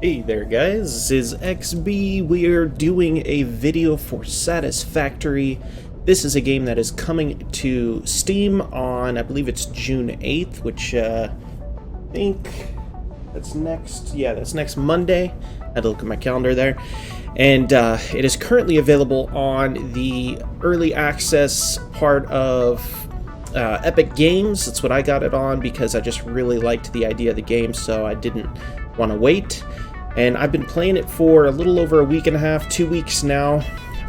Hey there guys, this is XB. We are doing a video for Satisfactory. This is a game that is coming to Steam on, I believe it's June 8th, which I think that's next Monday. I had to look at my calendar there. And it is currently available on the early access part of Epic Games. That's what I got it on because I just really liked the idea of the game, so I didn't want to wait. And I've been playing it for a little over a week and a half, 2 weeks now.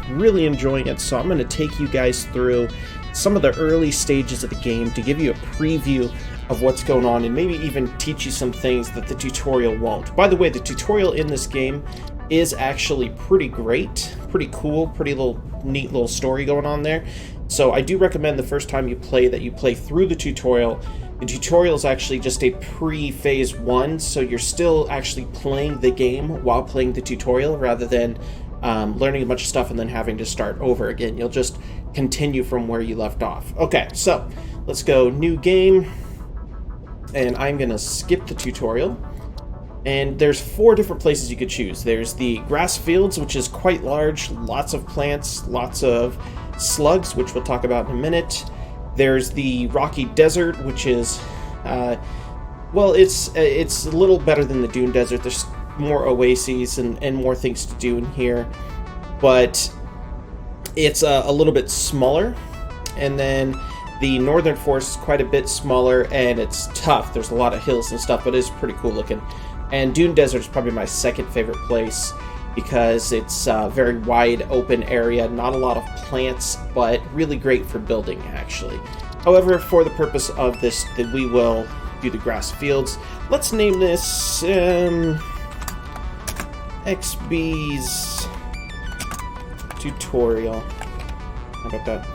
Really enjoying it, so I'm going to take you guys through some of the early stages of the game to give you a preview of what's going on and maybe even teach you some things that the tutorial won't. By the way, the tutorial in this game is actually pretty great, pretty cool, pretty neat little story going on there. So I do recommend the first time you play that you play through the tutorial. The tutorial is actually just a pre-phase 1, so you're still actually playing the game while playing the tutorial rather than learning a bunch of stuff and then having to start over again. You'll just continue from where you left off. Okay, so let's go new game, and I'm gonna skip the tutorial. And there's 4 different places you could choose. There's the grass fields, which is quite large, lots of plants, lots of slugs, which we'll talk about in a minute. There's the rocky desert, which is, well, it's a little better than the dune desert. There's more oases and more things to do in here, but it's a little bit smaller. And then the northern forest is quite a bit smaller, and it's tough. There's a lot of hills and stuff, but it's pretty cool looking. And dune desert is probably my second favorite place, because it's a very wide open area, not a lot of plants, but really great for building actually. However, for the purpose of this, we will do the grass fields. Let's name this XB's tutorial. How about that?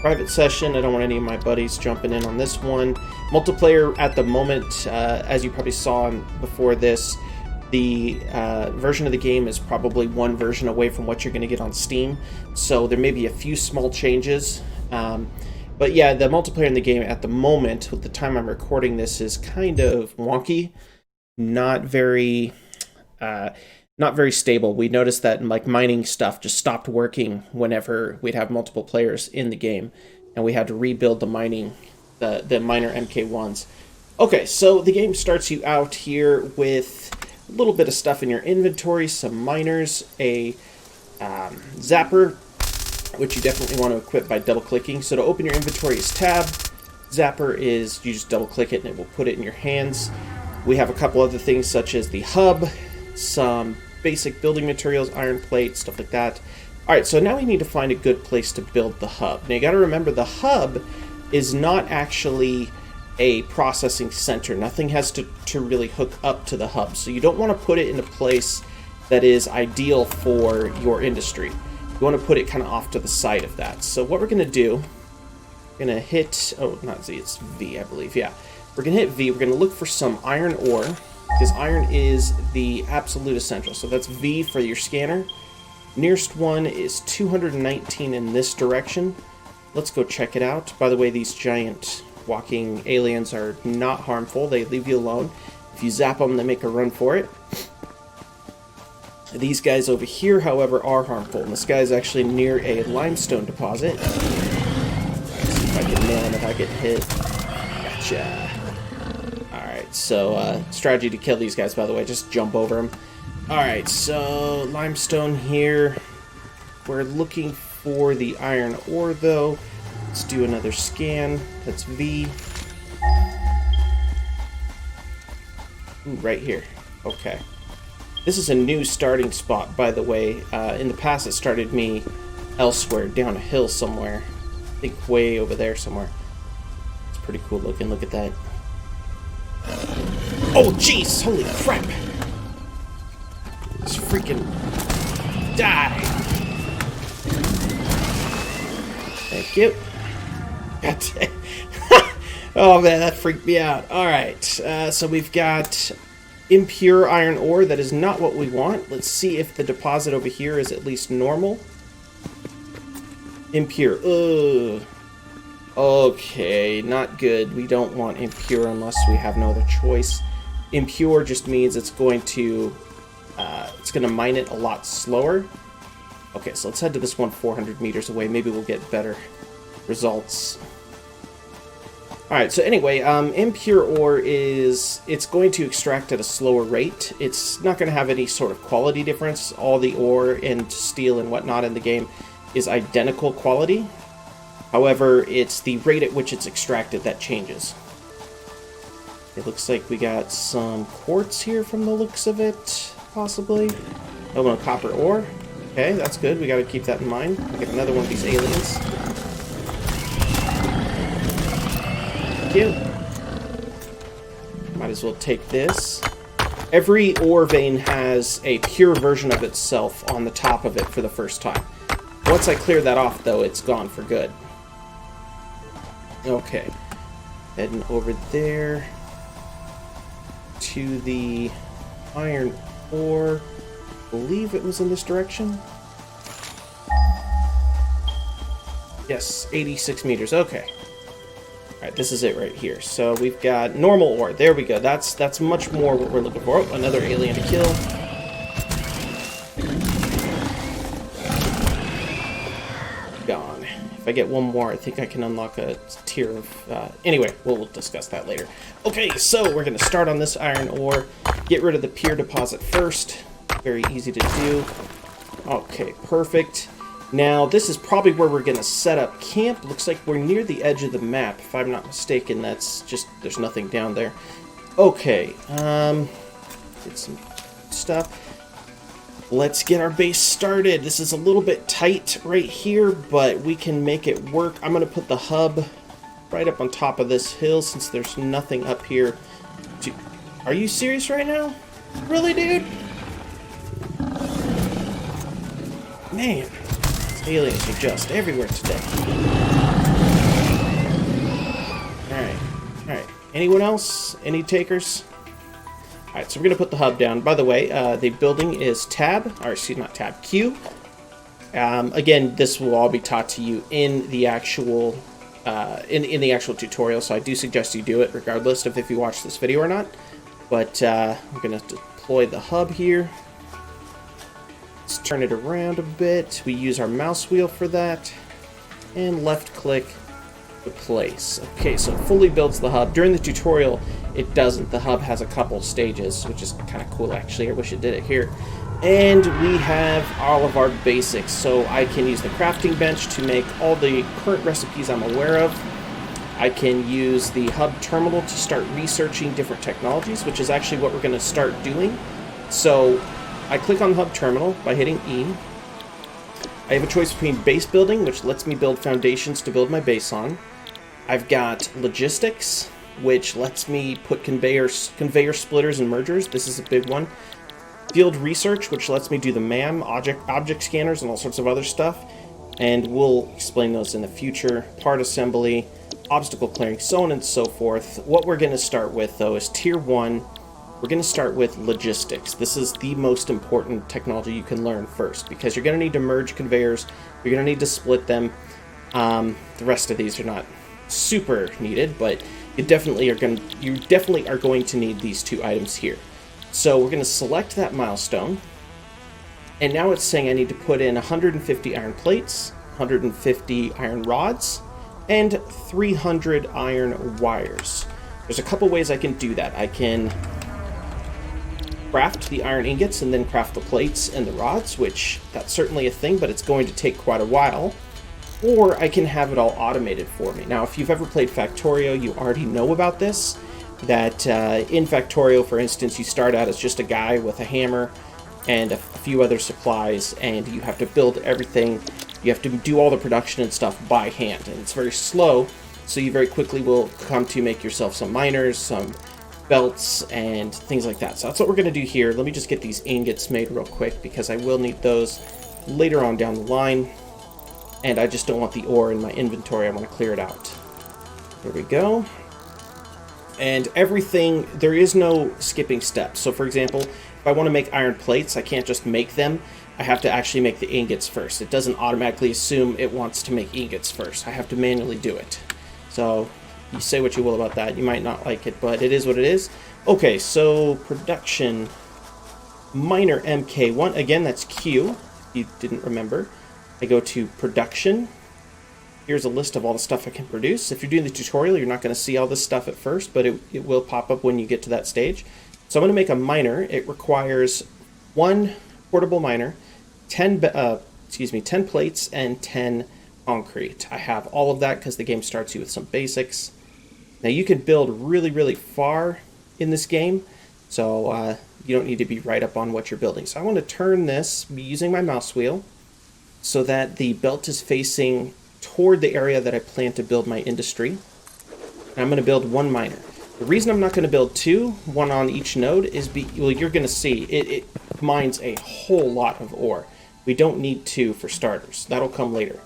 Private session. I don't want any of my buddies jumping in on this one. Multiplayer at the moment, as you probably saw before this, the version of the game is probably one version away from what you're going to get on Steam, so there may be a few small changes. But yeah, the multiplayer in the game at the moment, with the time I'm recording this, is kind of wonky, not very stable. We noticed that like mining stuff just stopped working whenever we'd have multiple players in the game, and we had to rebuild the miner MK1s. Okay, so the game starts you out here with a little bit of stuff in your inventory, some miners, a zapper, which you definitely want to equip by double-clicking. So to open your inventory is tab. Zapper is, you just double-click it and it will put it in your hands. We have a couple other things such as the hub, some basic building materials, iron plate, stuff like that. Alright, so now we need to find a good place to build the hub. Now you gotta remember, the hub is not actually a processing center. Nothing has to really hook up to the hub, so you don't want to put it in a place that is ideal for your industry. You want to put it kind of off to the side of that. So what we're going to do, we're going to hit, oh, not Z, it's V, I believe, yeah. We're going to hit V, we're going to look for some iron ore, because iron is the absolute essential. So that's V for your scanner. Nearest one is 219 in this direction. Let's go check it out. By the way, these giant walking aliens are not harmful. They leave you alone. If you zap them, they make a run for it. These guys over here, however, are harmful. And this guy is actually near a limestone deposit. Let's see if I can nail him if I get hit. Gotcha. Alright, so strategy to kill these guys, by the way. Just jump over them. Alright, so limestone here. We're looking for the iron ore, though. Let's do another scan. That's V. Ooh, right here. Okay. This is a new starting spot, by the way. In the past, it started me elsewhere, down a hill somewhere. I think way over there somewhere. It's pretty cool looking. Look at that. Oh, jeez! Holy crap! Just freaking die! Thank you. Oh man, that freaked me out. Alright, so we've got impure iron ore. That is not what we want. Let's see if the deposit over here is at least normal. Impure. Ugh. Okay, not good. We don't want impure unless we have no other choice. Impure just means it's going to it's going to mine it a lot slower. Okay, so let's head to this one 400 meters away. Maybe we'll get better results. Alright, so anyway, impure ore it's going to extract at a slower rate. It's not going to have any sort of quality difference. All the ore and steel and whatnot in the game is identical quality. However, it's the rate at which it's extracted that changes. It looks like we got some quartz here from the looks of it, possibly. Oh, no, copper ore. Okay, that's good. We got to keep that in mind. We get another one of these aliens. Might as well take this. Every ore vein has a pure version of itself on the top of it for the first time. Once I clear that off, though, it's gone for good. Okay. Heading over there to the iron ore. I believe it was in this direction. Yes, 86 meters. Okay. Alright, this is it right here. So we've got normal ore. There we go. That's much more what we're looking for. Oh, another alien to kill. Gone. If I get one more, I think I can unlock a tier of... anyway, we'll discuss that later. Okay, so we're going to start on this iron ore. Get rid of the pure deposit first. Very easy to do. Okay, perfect. Now, this is probably where we're going to set up camp. Looks like we're near the edge of the map. If I'm not mistaken, that's just... there's nothing down there. Okay, get some stuff. Let's get our base started. This is a little bit tight right here, but we can make it work. I'm going to put the hub right up on top of this hill since there's nothing up here. Are you serious right now? Really, dude? Man. Aliens are just everywhere today. Alright. Anyone else? Any takers? Alright, so we're going to put the hub down. By the way, the building is Q. Again, this will all be taught to you in the actual in the actual tutorial, so I do suggest you do it regardless of if you watch this video or not. But we're going to deploy the hub here. Let's turn it around a bit. We use our mouse wheel for that. And left click to place. Okay, so it fully builds the hub. During the tutorial, it doesn't. The hub has a couple stages, which is kind of cool, actually. I wish it did it here. And we have all of our basics. So I can use the crafting bench to make all the current recipes I'm aware of. I can use the hub terminal to start researching different technologies, which is actually what we're going to start doing. So I click on the hub terminal by hitting E. I have a choice between base building, which lets me build foundations to build my base on. I've got logistics, which lets me put conveyor splitters and mergers. This is a big one. Field research, which lets me do the MAM, object scanners, and all sorts of other stuff. And we'll explain those in the future. Part assembly, obstacle clearing, so on and so forth. What we're going to start with, though, is Tier 1. We're going to start with logistics. This is the most important technology you can learn first, because you're going to need to merge conveyors. You're going to need to split them. The rest of these are not super needed, but you definitely are going to need these two items here. So we're going to select that milestone, and now it's saying I need to put in 150 iron plates, 150 iron rods, and 300 iron wires. There's a couple ways I can do that. I can craft the iron ingots and then craft the plates and the rods, which that's certainly a thing, but it's going to take quite a while. Or I can have it all automated for me. Now, if you've ever played Factorio, you already know about this, that in Factorio, for instance, you start out as just a guy with a hammer and a few other supplies, and you have to build everything. You have to do all the production and stuff by hand, and it's very slow, so you very quickly will come to make yourself some miners, some belts, and things like that. So that's what we're going to do here. Let me just get these ingots made real quick, because I will need those later on down the line, and I just don't want the ore in my inventory. I want to clear it out. There we go. And everything, there is no skipping steps. So for example, if I want to make iron plates, I can't just make them. I have to actually make the ingots first. It doesn't automatically assume it wants to make ingots first. I have to manually do it. So you say what you will about that. You might not like it, but it is what it is. Okay, so production. miner MK1. Again, that's Q, if you didn't remember. I go to production. Here's a list of all the stuff I can produce. If you're doing the tutorial, you're not going to see all this stuff at first, but it will pop up when you get to that stage. So I'm going to make a miner. It requires 1 portable miner, 10 plates, and 10 concrete. I have all of that because the game starts you with some basics. Now you can build really, really far in this game, so you don't need to be right up on what you're building. So I want to turn this using my mouse wheel so that the belt is facing toward the area that I plan to build my industry. And I'm going to build 1 miner. The reason I'm not going to build 2, 1 on each node, is well, you're going to see it mines a whole lot of ore. We don't need 2 for starters. That'll come later.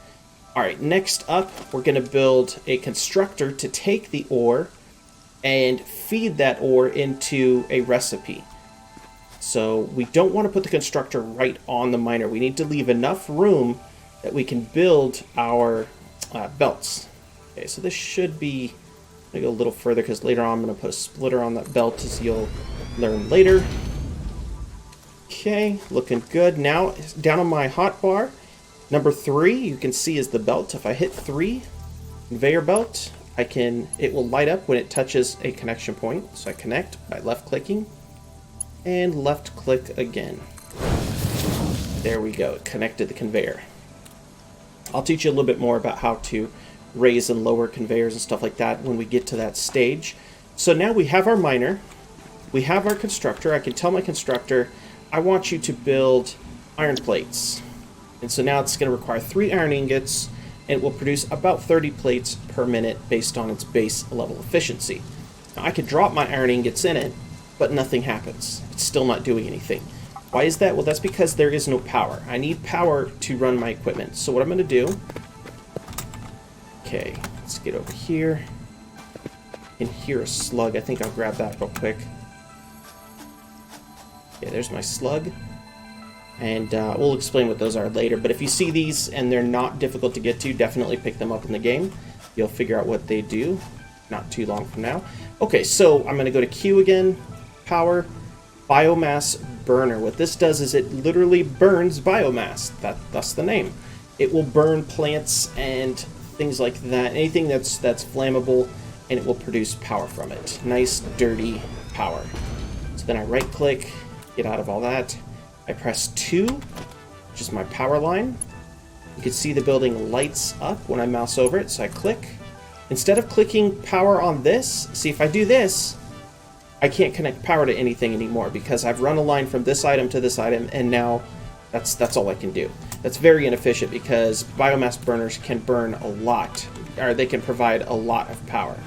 All right, next up, we're going to build a constructor to take the ore and feed that ore into a recipe. So we don't want to put the constructor right on the miner. We need to leave enough room that we can build our belts. Okay, so this should be, I'm going to go a little further because later on I'm going to put a splitter on that belt, as you'll learn later. Okay, looking good. Now, down on my hotbar, number 3, you can see is the belt. If I hit 3, conveyor belt, it will light up when it touches a connection point. So I connect by left clicking and left click again. There we go, it connected the conveyor. I'll teach you a little bit more about how to raise and lower conveyors and stuff like that when we get to that stage. So now we have our miner, we have our constructor. I can tell my constructor, I want you to build iron plates. And so now it's going to require 3 iron ingots, and it will produce about 30 plates per minute based on its base level efficiency. Now I could drop my iron ingots in it, but nothing happens. It's still not doing anything. Why is that? Well, that's because there is no power. I need power to run my equipment. So what I'm going to do, okay, let's get over here. I can hear a slug. I think I'll grab that real quick. Okay, there's my slug. And we'll explain what those are later. But if you see these and they're not difficult to get to, definitely pick them up in the game. You'll figure out what they do not too long from now. Okay, so I'm going to go to Q again. Power. Biomass burner. What this does is it literally burns biomass. That's the name. It will burn plants and things like that. Anything that's flammable, and it will produce power from it. Nice, dirty power. So then I right click, get out of all that. I press 2, which is my power line. You can see the building lights up when I mouse over it, so I click. Instead of clicking power on this, see if I do this, I can't connect power to anything anymore because I've run a line from this item to this item, and now that's all I can do. That's very inefficient because biomass burners can burn a lot, or they can provide a lot of power.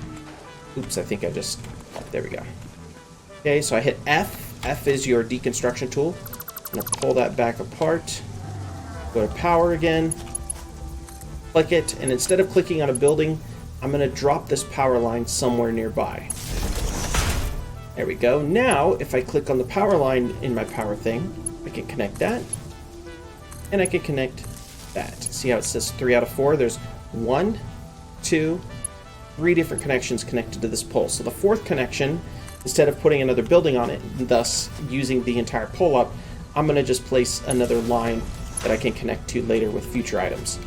Oops, I think there we go. Okay, so I hit F. F is your deconstruction tool. I'm going to pull that back apart. Go to power again. Click it, and instead of clicking on a building, I'm going to drop this power line somewhere nearby. There we go. Now, if I click on the power line in my power thing, I can connect that, and I can connect that. See how it says 3 out of 4? There's 1, 2, 3 different connections connected to this pole. So the 4th connection, instead of putting another building on it, thus using the entire pole up, I'm going to just place another line that I can connect to later with future items.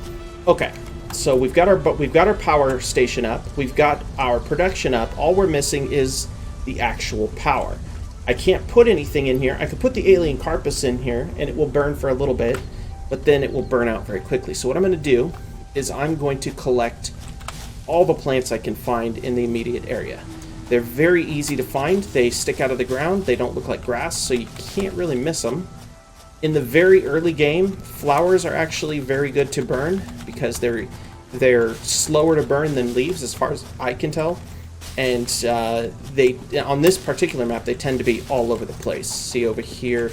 Okay, so we've got our power station up, we've got our production up. All we're missing is the actual power. I can't put anything in here. I could put the alien carpus in here and it will burn for a little bit, but then it will burn out very quickly. So what I'm going to do is I'm going to collect all the plants I can find in the immediate area. They're very easy to find. They stick out of the ground. They don't look like grass, so you can't really miss them. In the very early game, flowers are actually very good to burn because they're slower to burn than leaves as far as I can tell. And they, on this particular map, they tend to be all over the place. See over here,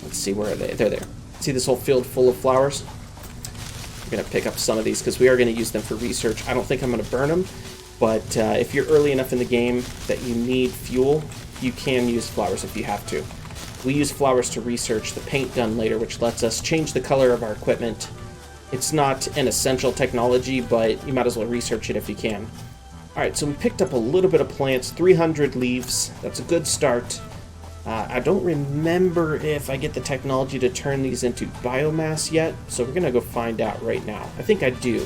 let's see, where are they? They're there. See this whole field full of flowers? I'm going to pick up some of these because we are going to use them for research. I don't think I'm going to burn them, but if you're early enough in the game that you need fuel, you can use flowers if you have to. We use flowers to research the paint gun later, which lets us change the color of our equipment. It's not an essential technology, but you might as well research it if you can. Alright, so we picked up a little bit of plants, 300 leaves. That's a good start. I don't remember if I get the technology to turn these into biomass yet, so we're gonna go find out right now. I think I do.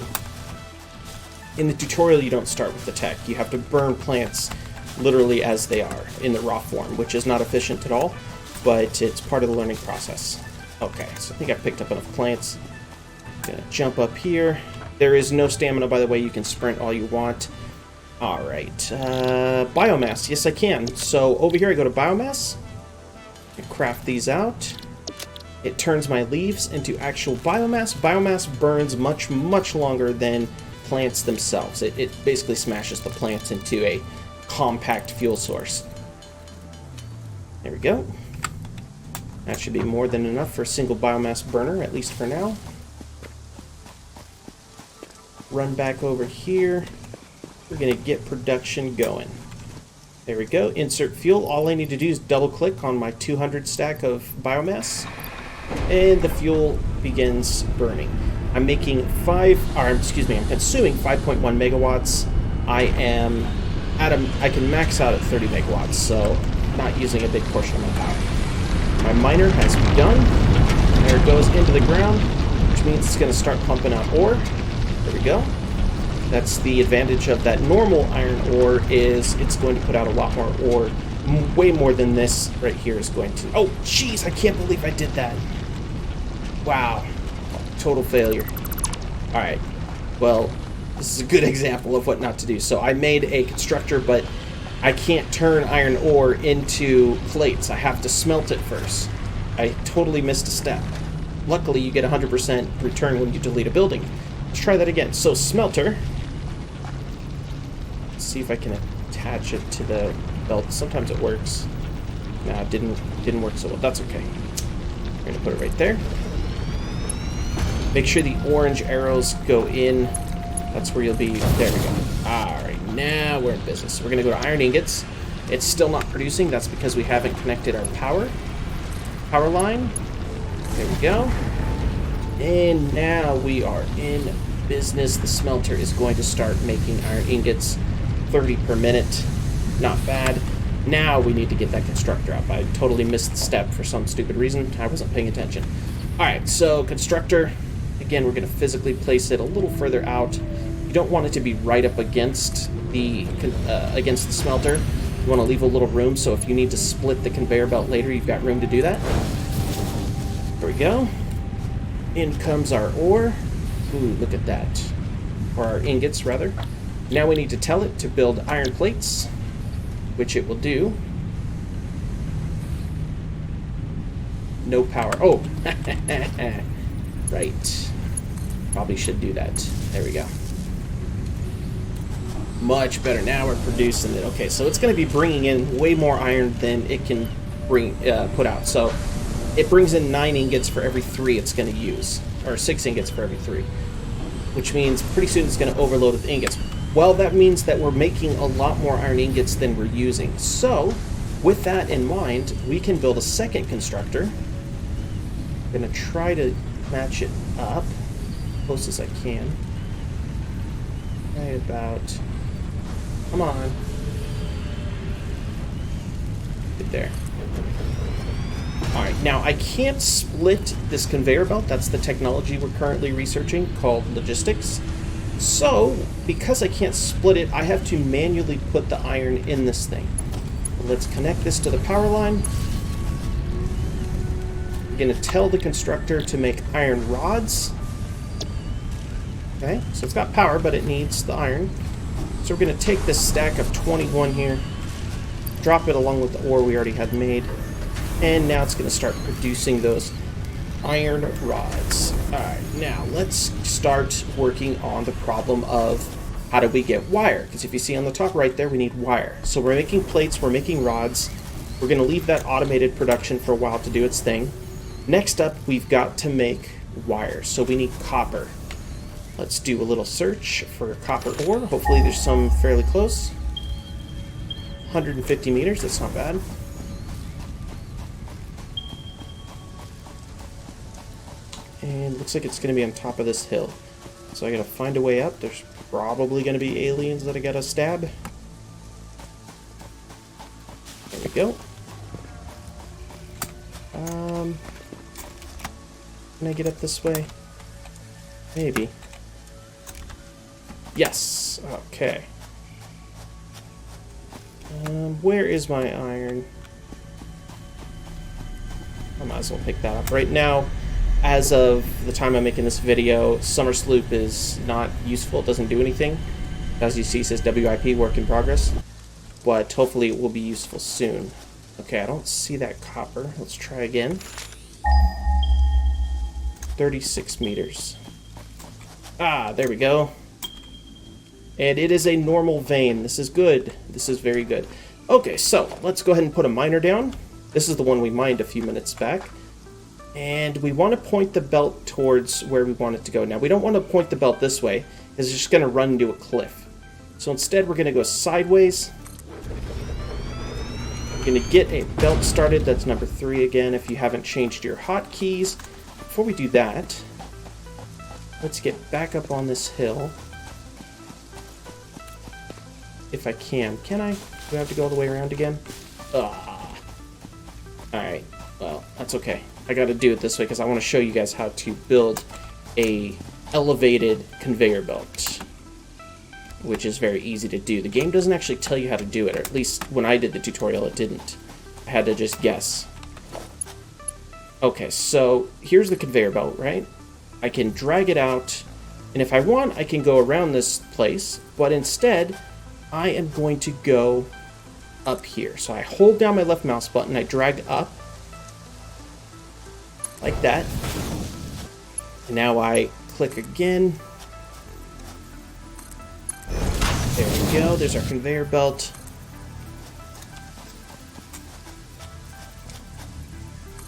In the tutorial, you don't start with the tech. You have to burn plants literally as they are in the raw form, which is not efficient at all, but it's part of the learning process. Okay, so I think I picked up enough plants. Gonna jump up here. There is no stamina, by the way. You can sprint all you want. All right, biomass. Yes, I can. So over here, I go to biomass. I craft these out. It turns my leaves into actual biomass. Biomass burns much, much longer than plants themselves. It basically smashes the plants into a compact fuel source. There we go. That should be more than enough for a single biomass burner, at least for now. Run back over here. We're going to get production going. There we go. Insert fuel. All I need to do is double click on my 200 stack of biomass, and the fuel begins burning. I'm making I'm consuming 5.1 megawatts. I can max out at 30 megawatts, so not using a big portion of my power. My miner has begun. There it goes into the ground, which means it's going to start pumping out ore. There we go. That's the advantage of that normal iron ore, is it's going to put out a lot more ore, way more than this right here is going to. Oh, jeez, I can't believe I did that. Wow. Total failure. Alright, well, this is a good example of what not to do. So I made a constructor, but I can't turn iron ore into plates. I have to smelt it first. I totally missed a step. Luckily, you get 100% return when you delete a building. Let's try that again. So smelter. Let's see if I can attach it to the belt. Sometimes it works. No, it didn't work so well. That's okay. We're gonna put it right there. Make sure the orange arrows go in. That's where you'll be. There we go. Alright, now we're in business. We're going to go to iron ingots. It's still not producing. That's because we haven't connected our power line. There we go. And now we are in business. The smelter is going to start making iron ingots, 30 per minute. Not bad. Now we need to get that constructor up. I totally missed the step for some stupid reason. I wasn't paying attention. Alright, so constructor. Again, we're going to physically place it a little further out. You don't want it to be right up against the smelter. You want to leave a little room, so if you need to split the conveyor belt later, you've got room to do that. There we go. In comes our ore. Ooh, look at that. Or our ingots, rather. Now we need to tell it to build iron plates, which it will do. No power. Oh! Right. Probably should do that. There we go. Much better. Now we're producing it. Okay, so it's going to be bringing in way more iron than it can put out. So it brings in 9 ingots for every 3 it's going to use, or 6 ingots for every 3, which means pretty soon it's going to overload with ingots. Well, that means that we're making a lot more iron ingots than we're using. So with that in mind, we can build a second constructor. I'm going to try to match it up as close as I can. Right about. Come on. Get there. Alright, now I can't split this conveyor belt. That's the technology we're currently researching called logistics. So, because I can't split it, I have to manually put the iron in this thing. Let's connect this to the power line. I'm going to tell the constructor to make iron rods. Okay, so it's got power, but it needs the iron. So we're going to take this stack of 21 here, drop it along with the ore we already had made, and now it's going to start producing those iron rods. Alright, now let's start working on the problem of how do we get wire? Because if you see on the top right there, we need wire. So we're making plates, we're making rods. We're going to leave that automated production for a while to do its thing. Next up, we've got to make wire. So we need copper. Let's do a little search for copper ore. Hopefully there's some fairly close. 150 meters, that's not bad. And looks like it's going to be on top of this hill. So I got to find a way up. There's probably going to be aliens that I got to stab. There we go. Can I get up this way? Maybe. Yes. Okay. Where is my iron? I might as well pick that up. Right now, as of the time I'm making this video, Summer Sloop is not useful. It doesn't do anything. As you see, it says WIP, work in progress. But hopefully it will be useful soon. Okay, I don't see that copper. Let's try again. 36 meters. Ah, there we go. And it is a normal vein. This is good. This is very good. Okay, so let's go ahead and put a miner down. This is the one we mined a few minutes back. And we want to point the belt towards where we want it to go. Now, we don't want to point the belt this way, because it's just going to run into a cliff. So instead, we're going to go sideways. We're going to get a belt started. That's number 3 again, if you haven't changed your hotkeys. Before we do that, let's get back up on this hill. If I can. Can I? Do I have to go all the way around again? Alright. Well, that's okay. I gotta do it this way because I want to show you guys how to build a elevated conveyor belt, which is very easy to do. The game doesn't actually tell you how to do it, or at least when I did the tutorial it didn't. I had to just guess. Okay, so here's the conveyor belt, right? I can drag it out, and if I want, I can go around this place, but instead, I am going to go up here. So I hold down my left mouse button, I drag up, like that. And now I click again. There we go, there's our conveyor belt.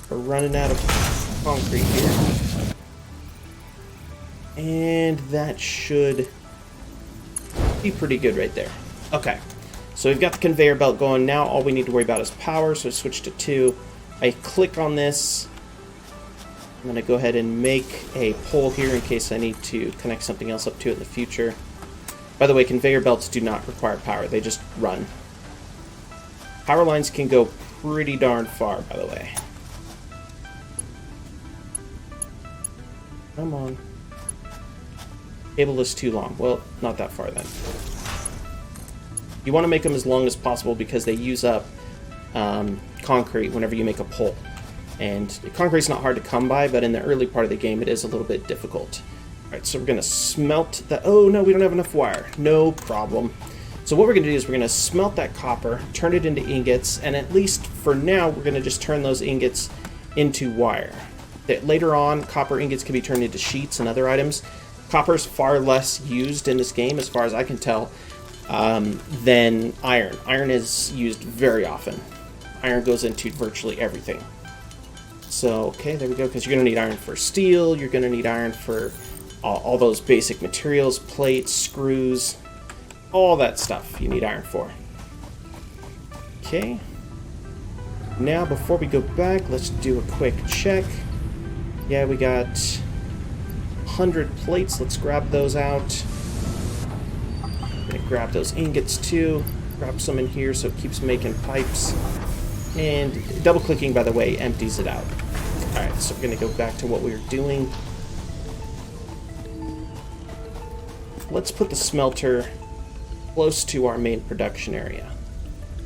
We're running out of concrete here. And that should be pretty good right there. Okay, so we've got the conveyor belt going. Now all we need to worry about is power, so I switch to 2. I click on this. I'm going to go ahead and make a pole here in case I need to connect something else up to it in the future. By the way, conveyor belts do not require power. They just run. Power lines can go pretty darn far, by the way. Come on. Cable is too long. Well, not that far then. You want to make them as long as possible because they use up concrete whenever you make a pole. And concrete's not hard to come by, but in the early part of the game it is a little bit difficult. Alright, so we're going to smelt that. Oh no, we don't have enough wire. No problem. So what we're going to do is we're going to smelt that copper, turn it into ingots, and at least for now we're going to just turn those ingots into wire. That later on, copper ingots can be turned into sheets and other items. Copper is far less used in this game, as far as I can tell, than iron. Iron is used very often. Iron goes into virtually everything. So, okay, there we go, because you're going to need iron for steel, you're going to need iron for all those basic materials, plates, screws, all that stuff you need iron for. Okay. Now, before we go back, let's do a quick check. Yeah, we got 100 plates. Let's grab those out. I'm going to grab those ingots too. Grab some in here so it keeps making pipes. And double-clicking, by the way, empties it out. Alright, so we're going to go back to what we were doing. Let's put the smelter close to our main production area.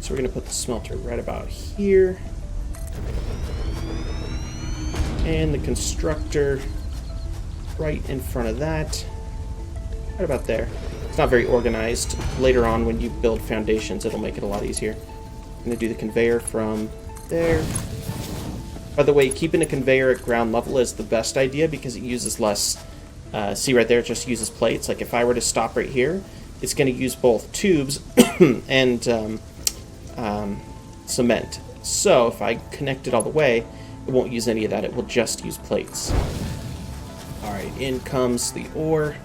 So we're going to put the smelter right about here. And the constructor right in front of that. Right about there. It's not very organized. Later on, when you build foundations, it'll make it a lot easier. I'm going to do the conveyor from there. By the way, keeping a conveyor at ground level is the best idea because it uses less. See right there, it just uses plates. Like if I were to stop right here, it's going to use both tubes and cement. So if I connect it all the way, it won't use any of that. It will just use plates. Alright, in comes the ore.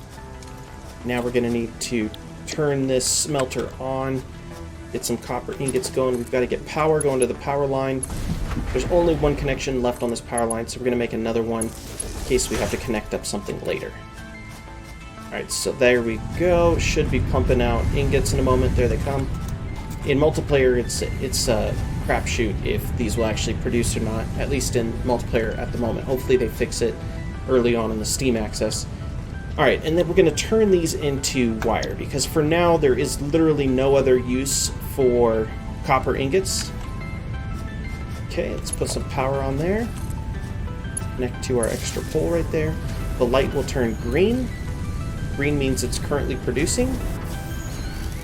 Now we're going to need to turn this smelter on. Get some copper ingots going. We've got to get power going to the power line. There's only one connection left on this power line, so we're going to make another one in case we have to connect up something later. Alright, so there we go. Should be pumping out ingots in a moment. There they come. In multiplayer, it's a crapshoot if these will actually produce or not, at least in multiplayer at the moment. Hopefully they fix it. early on in the Steam access. Alright, and then we're going to turn these into wire, because for now there is literally no other use for copper ingots. Okay, let's put some power on there. Connect to our extra pole right there. The light will turn green. Green means it's currently producing.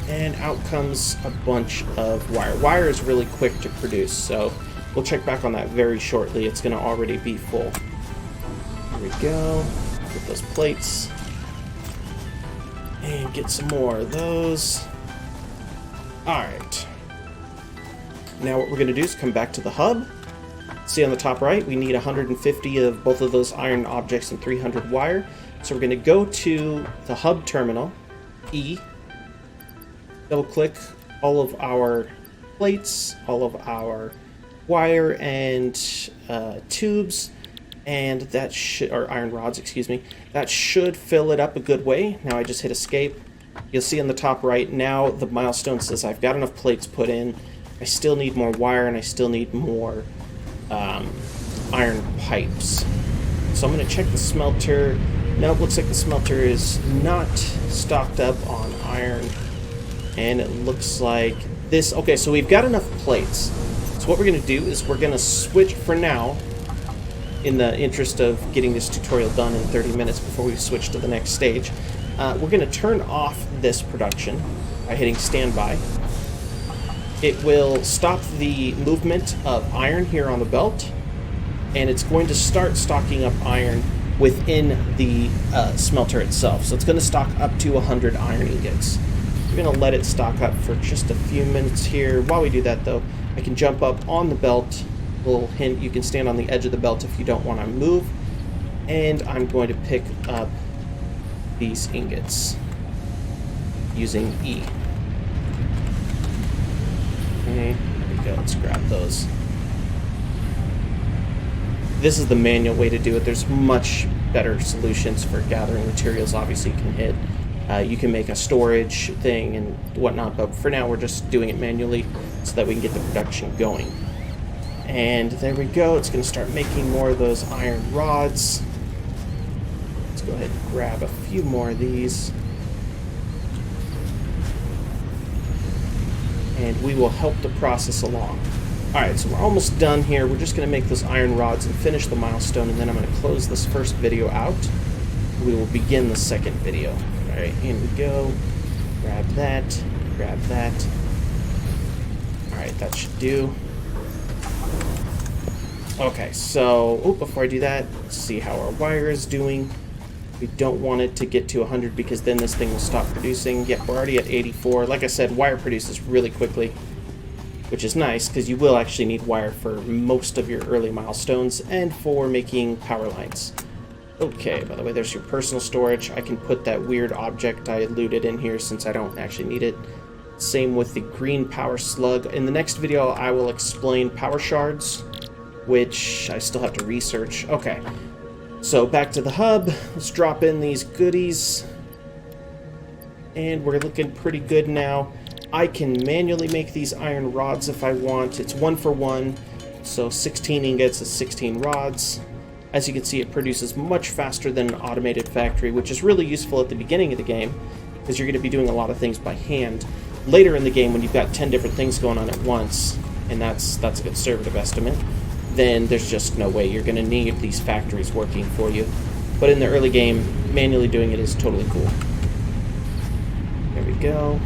And out comes a bunch of wire. Wire is really quick to produce, so we'll check back on that very shortly. It's going to already be full. Here we go. Get those plates. And get some more of those. Alright. Now what we're going to do is come back to the hub. See on the top right, we need 150 of both of those iron objects and 300 wire. So we're going to go to the hub terminal, E, double click all of our plates, all of our wire and tubes, and that should, or iron rods, excuse me, that should fill it up a good way. Now I just hit escape. You'll see on the top right, now the milestone says I've got enough plates put in. I still need more wire and I still need more iron pipes. So I'm going to check the smelter. No, it looks like the smelter is not stocked up on iron. And it looks like this... Okay, so we've got enough plates. So what we're going to do is we're going to switch for now, in the interest of getting this tutorial done in 30 minutes before we switch to the next stage. We're going to turn off this production by hitting standby. It will stop the movement of iron here on the belt, and it's going to start stocking up iron within the smelter itself. So it's going to stock up to 100 iron ingots. We're going to let it stock up for just a few minutes here. While we do that, though, I can jump up on the belt. Little hint, you can stand on the edge of the belt if you don't want to move. And I'm going to pick up these ingots using E. Okay, there we go. Let's grab those. This is the manual way to do it. There's much better solutions for gathering materials. Obviously, you can hit. You can make a storage thing and whatnot, but for now we're just doing it manually so that we can get the production going. And there we go. It's going to start making more of those iron rods. Let's go ahead and grab a few more of these. And we will help the process along. Alright, so we're almost done here. We're just going to make those iron rods and finish the milestone, and then I'm going to close this first video out. We will begin the second video. Alright, in we go. Grab that. Grab that. Alright, that should do. Okay, so before I do that, let's see how our wire is doing. We don't want it to get to 100 because then this thing will stop producing. Yep, we're already at 84. Like I said, wire produces really quickly, which is nice because you will actually need wire for most of your early milestones and for making power lines. Okay, by the way, there's your personal storage. I can put that weird object I looted in here since I don't actually need it. Same with the green power slug. In the next video, I will explain power shards, which I still have to research. Okay, so back to the hub. Let's drop in these goodies. And we're looking pretty good now. I can manually make these iron rods if I want. It's 1 for 1, so 16 ingots is 16 rods. As you can see, it produces much faster than an automated factory, which is really useful at the beginning of the game, because you're going to be doing a lot of things by hand. Later in the game, when you've got 10 different things going on at once, and that's a conservative estimate, then there's just no way you're going to need these factories working for you. But in the early game, manually doing it is totally cool. There we go.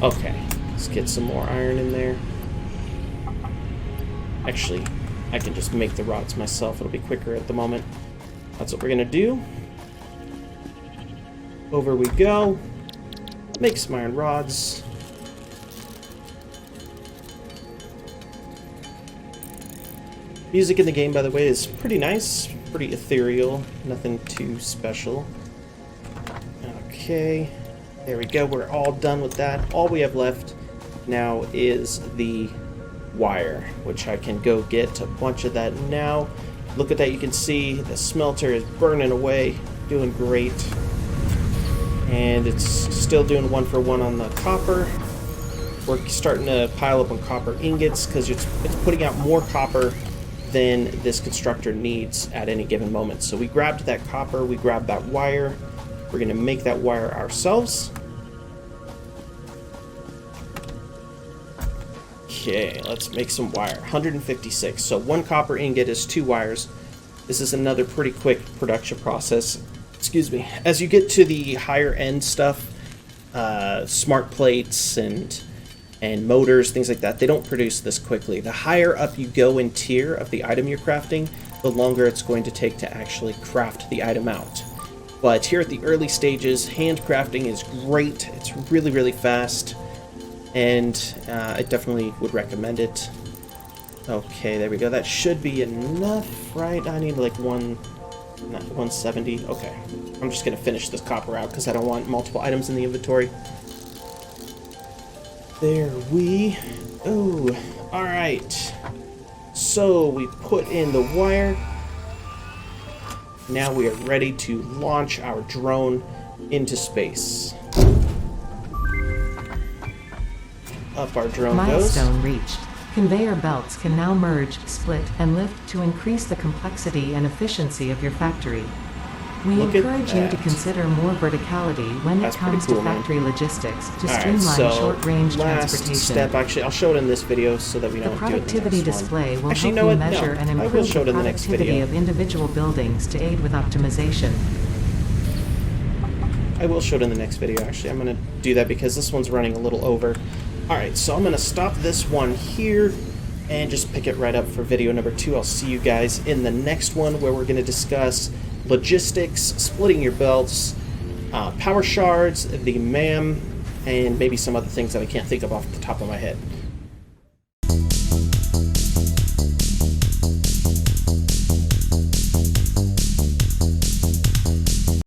Okay, let's get some more iron in there. Actually, I can just make the rods myself. It'll be quicker at the moment. That's what we're going to do. Over we go. Make some iron rods. Music in the game, by the way, is pretty nice, pretty ethereal, nothing too special. Okay, there we go, we're all done with that. All we have left now is the wire, which I can go get a bunch of that now. Look at that, you can see the smelter is burning away, doing great. And it's still doing 1 for 1 on the copper. We're starting to pile up on copper ingots because it's putting out more copper than this constructor needs at any given moment. So we grabbed that copper, we grabbed that wire. We're going to make that wire ourselves. Okay, let's make some wire. 156. So 1 copper ingot is 2 wires. This is another pretty quick production process. Excuse me. As you get to the higher end stuff, smart plates and motors, things like that, they don't produce this quickly. The higher up you go in tier of the item you're crafting, the longer it's going to take to actually craft the item out. But here at the early stages, handcrafting is great. It's really, really fast, and I definitely would recommend it. Okay, there we go. That should be enough, right? I need like 170. Okay, I'm just gonna finish this copper out because I don't want multiple items in the inventory. There we go. All right. So we put in the wire. Now we are ready to launch our drone into space. Up our drone goes. Milestone reached. Conveyor belts can now merge, split, and lift to increase the complexity and efficiency of your factory. We encourage you to consider more verticality when it comes to factory logistics to streamline short-range transportation. Step, actually, I'll show it in this video so that we don't do it in the next one. The productivity display will help you measure and improve the productivity of individual buildings to aid with optimization. I will show it in the next video, actually. I'm going to do that because this one's running a little over. Alright, so I'm going to stop this one here and just pick it right up for video number 2. I'll see you guys in the next one where we're going to discuss logistics, splitting your belts, power shards, the MAM, and maybe some other things that I can't think of off the top of my head.